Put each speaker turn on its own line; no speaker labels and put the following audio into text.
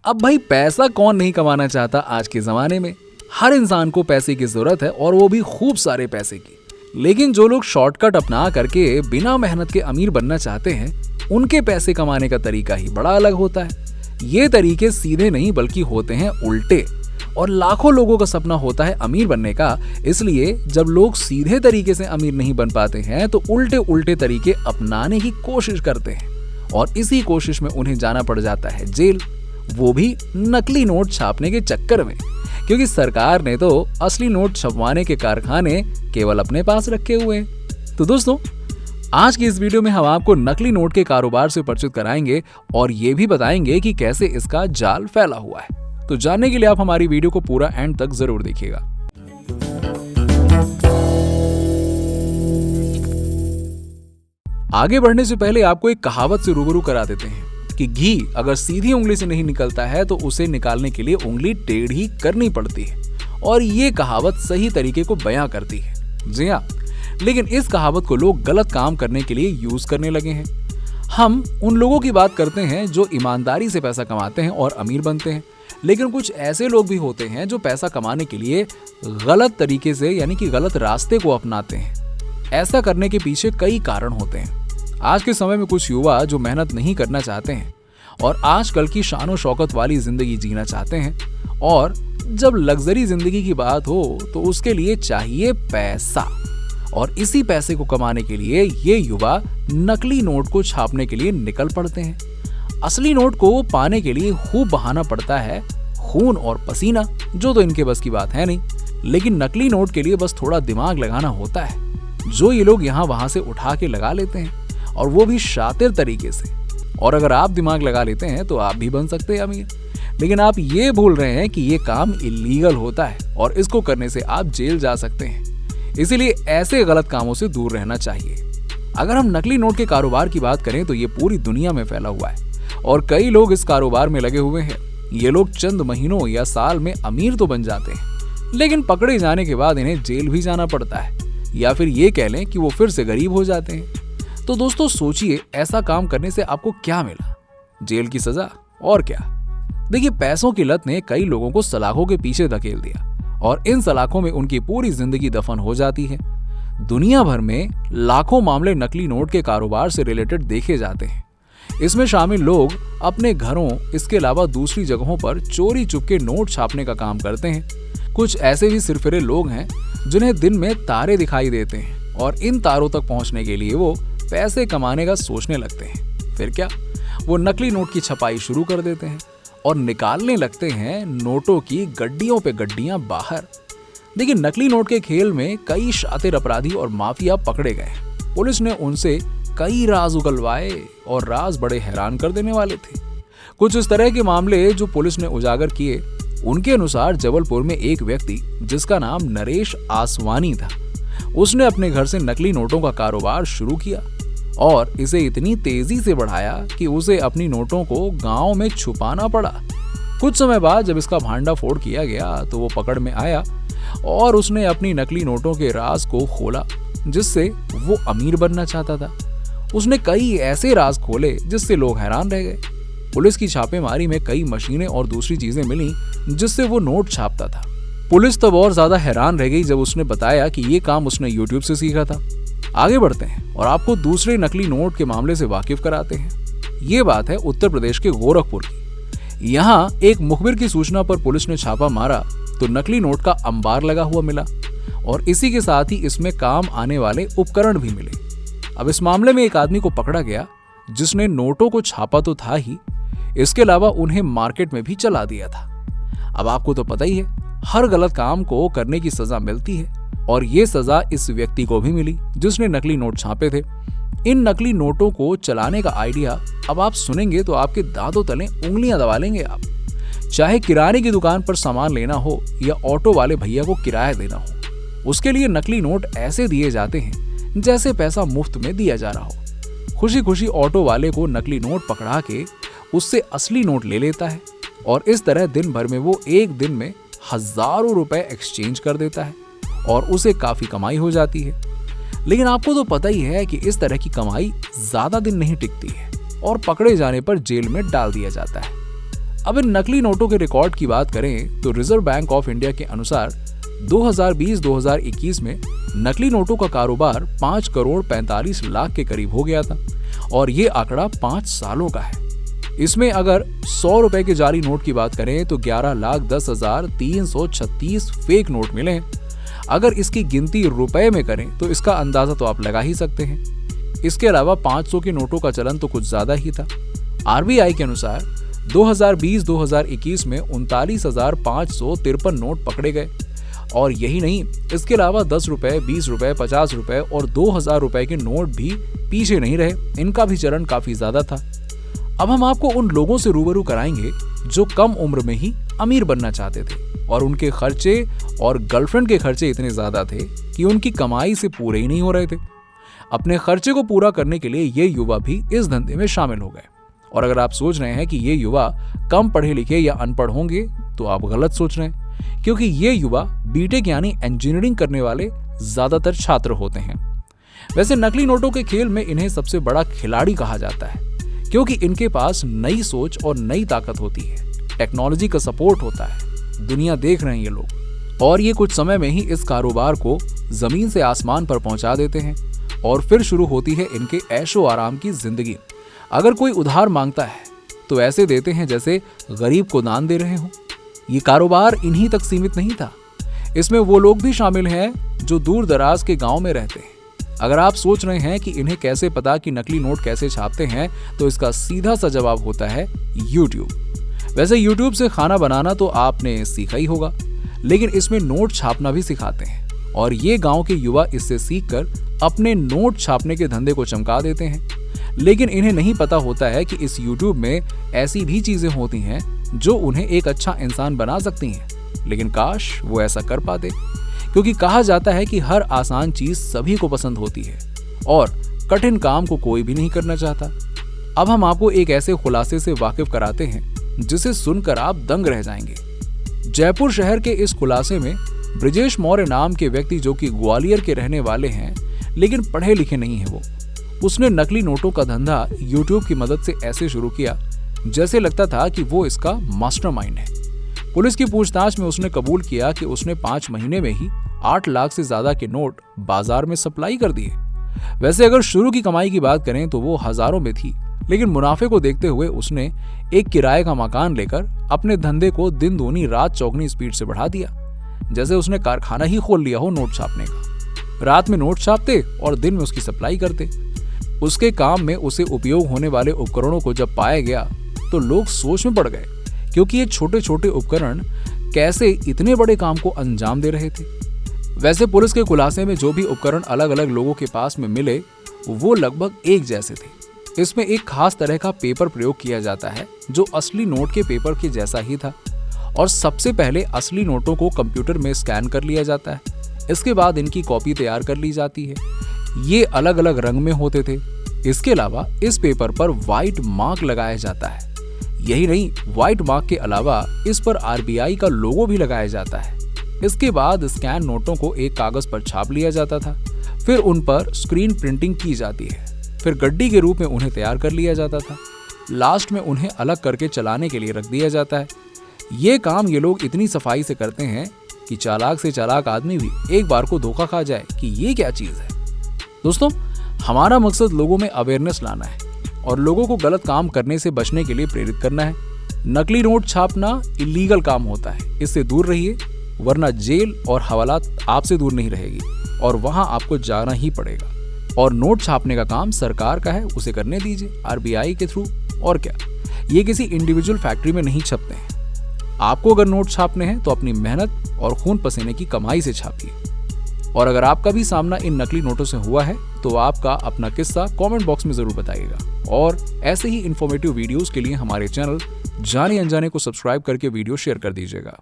अब भाई पैसा कौन नहीं कमाना चाहता आज के जमाने में। हर इंसान को पैसे की जरूरत है और वो भी खूब सारे पैसे की। लेकिन जो लोग शॉर्टकट अपना करके बिना मेहनत के अमीर बनना चाहते हैं, उनके पैसे कमाने का तरीका ही बड़ा अलग होता है। ये तरीके सीधे नहीं बल्कि होते हैं उल्टे। और लाखों लोगों का सपना होता है अमीर बनने का। इसलिए जब लोग सीधे तरीके से अमीर नहीं बन पाते हैं तो उल्टे उल्टे तरीके अपनाने की कोशिश करते हैं और इसी कोशिश में उन्हें जाना पड़ जाता है जेल, वो भी नकली नोट छापने के चक्कर में। क्योंकि सरकार ने तो असली नोट छपवाने के कारखाने केवल अपने पास रखे हुए हैं। तो दोस्तों, आज की इस वीडियो में हम आपको नकली नोट के कारोबार से परिचित कराएंगे और ये भी बताएंगे कि कैसे इसका जाल फैला हुआ है। तो जानने के लिए आप हमारी वीडियो को पूरा एंड तक जरूर देखिएगा। आगे बढ़ने से पहले आपको एक कहावत से रूबरू करा देते हैं कि घी अगर सीधी उंगली से नहीं निकलता है तो उसे निकालने के लिए उंगली टेढ़ी करनी पड़ती है। और ये कहावत सही तरीके को बयां करती है। जी हाँ, लेकिन इस कहावत को लोग गलत काम करने के लिए यूज करने लगे हैं। हम उन लोगों की बात करते हैं जो ईमानदारी से पैसा कमाते हैं और अमीर बनते हैं। लेकिन कुछ ऐसे लोग भी होते हैं जो पैसा कमाने के लिए गलत तरीके से यानी कि गलत रास्ते को अपनाते हैं। ऐसा करने के पीछे कई कारण होते हैं। आज के समय में कुछ युवा जो मेहनत नहीं करना चाहते हैं और आजकल की शान और शौकत वाली जिंदगी जीना चाहते हैं, और जब लग्जरी जिंदगी की बात हो तो उसके लिए चाहिए पैसा। और इसी पैसे को कमाने के लिए ये युवा नकली नोट को छापने के लिए निकल पड़ते हैं। असली नोट को पाने के लिए खूब बहाना पड़ता है खून और पसीना, जो तो इनके बस की बात है नहीं। लेकिन नकली नोट के लिए बस थोड़ा दिमाग लगाना होता है, जो ये लोग यहाँ वहां से उठा के लगा लेते हैं, और वो भी शातिर तरीके से। और अगर आप दिमाग लगा लेते हैं तो आप भी बन सकते हैं अमीर। लेकिन आप ये भूल रहे हैं कि ये काम इलीगल होता है और इसको करने से आप जेल जा सकते हैं। इसीलिए ऐसे गलत कामों से दूर रहना चाहिए। अगर हम नकली नोट के कारोबार की बात करें तो ये पूरी दुनिया में फैला हुआ है और कई लोग इस कारोबार में लगे हुए हैं। ये लोग चंद महीनों या साल में अमीर तो बन जाते हैं, लेकिन पकड़े जाने के बाद इन्हें जेल भी जाना पड़ता है, या फिर ये कह लें कि वो फिर से गरीब हो जाते हैं। तो दोस्तों सोचिए, ऐसा काम करने से आपको क्या मिला? जेल की सजा और क्या। देखिए, पैसों की लत ने कई लोगों को सलाखों के पीछे धकेल दिया और इन सलाखों में उनकी पूरी जिंदगी दफन हो जाती है। दुनिया भर में लाखों मामले नकली नोट के कारोबार से रिलेटेड देखे जाते हैं। इसमें शामिल लोग अपने घरों, इसके अलावा दूसरी जगहों पर चोरी चुपके नोट छापने का काम करते हैं। कुछ ऐसे भी सिरफिरे लोग हैं जिन्हें दिन में तारे दिखाई देते हैं और इन तारों तक पहुंचने के लिए वो पैसे कमाने का सोचने लगते हैं। फिर क्या, वो नकली नोट की छपाई शुरू कर देते हैं और निकालने लगते हैं नोटों की गड्डियों पे गड्डियां बाहर। देखिए, नकली नोट के खेल में कई शातिर अपराधी और माफिया पकड़े गए। पुलिस ने उनसे कई राज उगलवाए और राज बड़े हैरान कर देने वाले थे। कुछ इस तरह के मामले जो पुलिस ने उजागर किए, उनके अनुसार जबलपुर में एक व्यक्ति जिसका नाम नरेश आसवानी था, उसने अपने घर से नकली नोटों का कारोबार शुरू किया और इसे इतनी तेजी से बढ़ाया कि उसे अपनी नोटों को गांव में छुपाना पड़ा। कुछ समय बाद जब इसका भांडाफोड़ किया गया तो वो पकड़ में आया और उसने अपनी नकली नोटों के राज को खोला जिससे वो अमीर बनना चाहता था। उसने कई ऐसे राज खोले जिससे लोग हैरान रह गए। पुलिस की छापेमारी में कई मशीनें और दूसरी चीजें मिली जिससे वो नोट छापता था। पुलिस तब और ज्यादा हैरान रह गई जब उसने बताया कि ये काम उसने यूट्यूब से सीखा था। आगे बढ़ते हैं और आपको दूसरे नकली नोट के मामले से वाकिफ कराते हैं। ये बात है उत्तर प्रदेश के गोरखपुर की। यहाँ एक मुखबिर की सूचना पर पुलिस ने छापा मारा तो नकली नोट का अंबार लगा हुआ मिला और इसी के साथ ही इसमें काम आने वाले उपकरण भी मिले। अब इस मामले में एक आदमी को पकड़ा गया जिसने नोटों को छापा तो था ही, इसके अलावा उन्हें मार्केट में भी चला दिया था। अब आपको तो पता ही है, हर गलत काम को करने की सजा मिलती है और ये सजा इस व्यक्ति को भी मिली जिसने नकली नोट छापे थे। इन नकली नोटों को चलाने का आइडिया अब आप सुनेंगे तो आपके दांतों तले उंगलियां दबा लेंगे आप। चाहे किराने की दुकान पर सामान लेना हो या ऑटो वाले भैया को किराया देना हो, उसके लिए नकली नोट ऐसे दिए जाते हैं जैसे पैसा मुफ्त में दिया जा रहा हो। खुशी खुशी ऑटो वाले को नकली नोट पकड़ा के उससे असली नोट ले लेता है और इस तरह दिन भर में वो एक दिन में हजारों रुपए एक्सचेंज कर देता है और उसे काफी कमाई हो जाती है। लेकिन आपको तो पता ही है कि इस तरह की कमाई ज्यादा दिन नहीं टिकती है और पकड़े जाने पर जेल में डाल दिया जाता है। अब इन नकली नोटों के रिकॉर्ड की बात करें तो रिजर्व बैंक ऑफ इंडिया के अनुसार 2020-2021 में नकली नोटों का कारोबार 5 करोड़ 45 लाख के करीब हो गया था और ये आंकड़ा 5 सालों का है। इसमें अगर 100 रुपए के जाली नोट की बात करें तो 11,10,336 फेक नोट मिले हैं। अगर इसकी गिनती रुपए में करें तो इसका अंदाजा तो आप लगा ही सकते हैं। इसके अलावा 500 के नोटों का चलन तो कुछ ज्यादा ही था। आरबीआई के अनुसार 2020-2021 में 39,553 नोट पकड़े गए और यही नहीं, इसके अलावा 10 रुपए, 20 रुपए, 50 रुपए और 2,000 रुपए के नोट भी पीछे नहीं रहे। इनका भी चलन काफी ज्यादा था। अब हम आपको उन लोगों से रूबरू कराएंगे जो कम उम्र में ही अमीर बनना चाहते थे और उनके खर्चे और गर्लफ्रेंड के खर्चे इतने ज्यादा थे कि उनकी कमाई से पूरे ही नहीं हो रहे थे। अपने खर्चे को पूरा करने के लिए ये युवा भी इस धंधे में शामिल हो गए। और अगर आप सोच रहे हैं कि ये युवा कम पढ़े लिखे या अनपढ़ होंगे तो आप गलत सोच रहे हैं, क्योंकि ये युवा बीटेक यानी इंजीनियरिंग करने वाले ज्यादातर छात्र होते हैं। वैसे नकली नोटों के खेल में इन्हें सबसे बड़ा खिलाड़ी कहा जाता है, क्योंकि इनके पास नई सोच और नई ताकत होती है, टेक्नोलॉजी का सपोर्ट होता है, दुनिया देख रहे हैं ये लोग और ये कुछ समय में ही इस कारोबार को जमीन से आसमान पर पहुंचा देते हैं और फिर शुरू होती है इनके ऐशो आराम की जिंदगी। अगर कोई उधार मांगता है तो ऐसे देते हैं जैसे गरीब को दान दे रहे हो। ये कारोबार इन्हीं तक सीमित नहीं था, इसमें वो लोग भी शामिल हैं जो दूर दराज के गांव में रहते हैं। अगर आप सोच रहे हैं कि इन्हें कैसे पता कि नकली नोट कैसे छापते हैं, तो इसका सीधा सा जवाब होता है YouTube। वैसे YouTube से खाना बनाना तो आपने सीखा ही होगा, लेकिन इसमें नोट छापना भी सिखाते हैं और ये गांव के युवा इससे सीखकर अपने नोट छापने के धंधे को चमका देते हैं। लेकिन इन्हें नहीं पता होता है कि इस YouTube में ऐसी भी चीजें होती हैं जो उन्हें एक अच्छा इंसान बना सकती हैं, लेकिन काश वो ऐसा कर पाते, क्योंकि कहा जाता है कि हर आसान चीज सभी को पसंद होती है और कठिन काम को कोई भी नहीं करना चाहता। अब हम आपको एक ऐसे खुलासे से वाकिफ कराते हैं जिसे सुनकर आप दंग रह जाएंगे। जयपुर शहर के इस खुलासे में ब्रिजेश मौर्य नाम के व्यक्ति, जो कि ग्वालियर के रहने वाले हैं लेकिन पढ़े लिखे नहीं है, उसने नकली नोटों का धंधा YouTube की मदद से ऐसे शुरू किया जैसे लगता था कि वो इसका मास्टरमाइंड है। पुलिस की पूछताछ में उसने कबूल किया कि उसने 5 महीने में ही 8 लाख से ज्यादा के नोट बाजार में सप्लाई कर दिए। वैसे अगर शुरू की कमाई की बात करें तो वो हजारों में थी, लेकिन मुनाफे को देखते हुए उसने एक किराए का मकान लेकर अपने धंधे को दिन दूनी रात चौगनी स्पीड से बढ़ा दिया, जैसे उसने कारखाना ही खोल लिया हो नोट छापने का। रात में नोट छापते और दिन में उसकी सप्लाई करते। उसके काम में उसे उपयोग होने वाले उपकरणों को जब पाया गया तो लोग सोच में पड़ गए, क्योंकि ये छोटे छोटे उपकरण कैसे इतने बड़े काम को अंजाम दे रहे थे। वैसे पुलिस के खुलासे में जो भी उपकरण अलग अलग लोगों के पास में मिले वो लगभग एक जैसे थे। इसमें एक खास तरह का पेपर प्रयोग किया जाता है जो असली नोट के पेपर के जैसा ही था और सबसे पहले असली नोटों को कंप्यूटर में स्कैन कर लिया जाता है। इसके बाद इनकी कॉपी तैयार कर ली जाती है। ये अलग अलग रंग में होते थे। इसके अलावा इस पेपर पर व्हाइट मार्क लगाया जाता है। यही नहीं, व्हाइट मार्क के अलावा इस पर आरबीआई का लोगो भी लगाया जाता है। इसके बाद स्कैन नोटों को एक कागज पर छाप लिया जाता था, फिर उन पर स्क्रीन प्रिंटिंग की जाती है, फिर गड्डी के रूप में उन्हें तैयार कर लिया जाता था। लास्ट में उन्हें अलग करके चलाने के लिए रख दिया जाता है। ये काम ये लोग इतनी सफाई से करते हैं कि चालाक से चालाक आदमी भी एक बार को धोखा खा जाए कि ये क्या चीज है। दोस्तों, हमारा मकसद लोगों में अवेयरनेस लाना है और लोगों को गलत काम करने से बचने के लिए प्रेरित करना है। नकली नोट छापना इलीगल काम होता है, इससे दूर रहिए, वरना जेल और हवालात आपसे दूर नहीं रहेगी और वहां आपको जाना ही पड़ेगा। और नोट छापने का काम सरकार का है, उसे करने दीजिए आरबीआई के थ्रू। और क्या, ये किसी इंडिविजुअल फैक्ट्री में नहीं छपते हैं। आपको अगर नोट छापने हैं तो अपनी मेहनत और खून पसीने की कमाई से छापिए। और अगर आपका भी सामना इन नकली नोटों से हुआ है तो आपका अपना किस्सा कमेंट बॉक्स में जरूर बताइएगा। और ऐसे ही इंफॉर्मेटिव वीडियोस के लिए हमारे चैनल जाने अनजाने को सब्सक्राइब करके वीडियो शेयर कर दीजिएगा।